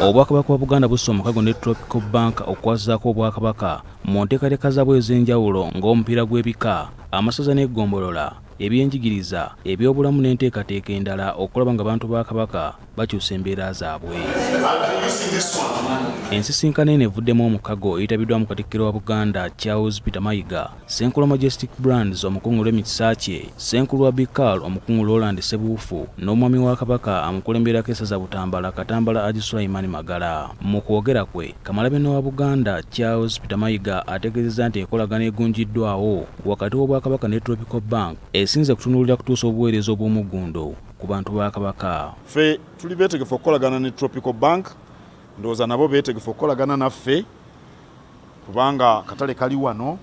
Obwakabaka bwa Buganda bussa omukago ne Tropical Bank okwazaako obwakabaka mu nteekateeka zaabwe ez'enjawulo ng'omupiira gw'ebika, amasaza n'eggombolola, ebyenjigiriza, ebyobulamu n'enteekateeka endala okulaba ng'abantu ba Kabaka bakyusa embeera zaabwe. Ensisinkano eno evuddemu omukago eyitabiddwamu Katikkiro wa Buganda Charles Peter Mayiga, Ssenkulu wa Majestic Brands omukungu Remi Kisaakye, Ssenkulu wa Bikal omukungu Roland Sebuufu n'omwami wa Kabaka amukulemberako essaza Butambala Katambala Haji Sulaiman Magala. Mu kwogera kwe, Kamalabyonna wa Buganda Charles Peter Mayiga ategeezezza nti enkolagana egunjiddwawo wakati w'Obwakabaka ne Tropical Bank esinze kutunuulira kutuusa obuweereza obw'omuggundo ku bantu ba Kabaka. Ffe tuli beetegefu okukolagana ne Tropical Bank, ndowooza nabo beetegefu okukolagana naffe kubanga katale kali wano,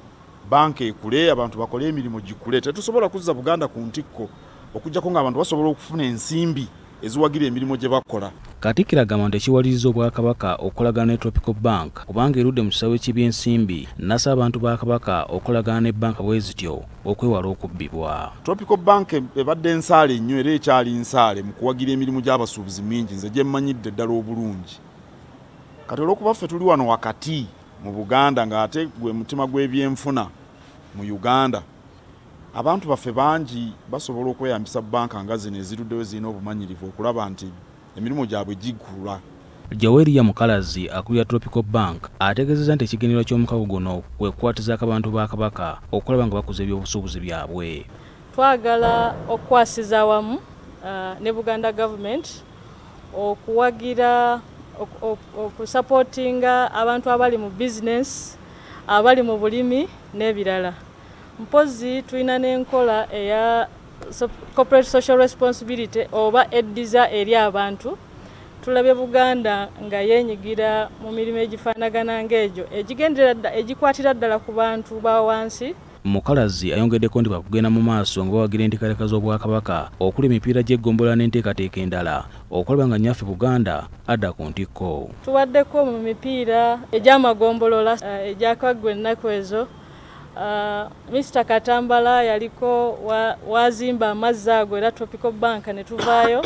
banka ekule, abantu bakole emirimu gikule. Tetusobola kuzza Buganda ku ntikko okuggyako ng'abantu basobola okufuna ensimbi eziwagira emirimu gye bakola. Katikkiro agamba nti ekiwaliriza Obwakabaka okukolagana ne Tropical Bank kubanga erudde mu kisawe ky'ebyensimbi, n'asaba abantu ba Kabaka okukolagana ne banka bwe zityo okwewala okubbibwa. Tropical Bank ebadde nsaale nnyo era ekyali nsaale mu kuwagira emirimu gy'abasuubuzi mingi, nze gye mmanyidde ddala obulungi. Kati olw'okuba ffe tuli wano wakati mu Buganda ng'ate gwe mutima gw'ebyenfuna mu Uganda, abantu baffe bangi basobola okweyambisa banka nga zino eziruddewo zirina obumanyirivu okulaba nti emirimu gyabwe gigula. Jaweriya Mukalazi akulira Tropical Bank ategeezezza nti ekigendererwa ky'omukago guno kwe kukwatizaako abantu ba Kabaka okulaba nga bakuza ebyobusuubuzi byabwe. Twagala okukwasiza awamu ne Buganda Government okuwagira okusupportinga abantu abali mu business, abali mu bulimi n'ebirala. Mpozi tulina n'enkola eya corporate social responsibility oba eddiza eri abantu. Tulabye Buganda nga yenyigira mu mirimu egifaanagana ng'egyo egikwatira ddala ku bantu ba wansi. Mukalazi ayongeddeko nti bakugenda mu maaso nga bawagira enteekateeka z'Obwakabaka okuli emipiira gy'eggombolola n'enteekateeka endala okulaba nga nnyaffe Buganda adda ku ntikko. Tuwaddeko mu mipiira egy'amagombolola egyakaggwa ennaku ezo. Mr. Katambala yaliko wazimba amazzi ago era Tropical Bank ne tuvaayo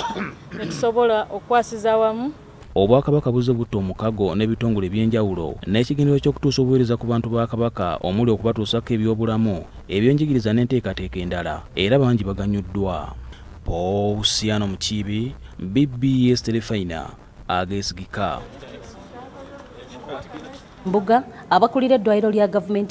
ne tusobola okwasiza awamu. Obwakabaka buzze butta omukago n'ebitongole by'enjawulo n'ekigendererwa ky'okutuusa obuweereza ku bantu ba Kabaka omuli okubatuusako ebyobulamu, ebyenjigiriza n'enteekateeka endala, era bangi baganyuddwa. Paul Siano Mukiibi, BBS Telefina, ageesigika. Mbuga abakulira eddwaliro lya gavumenti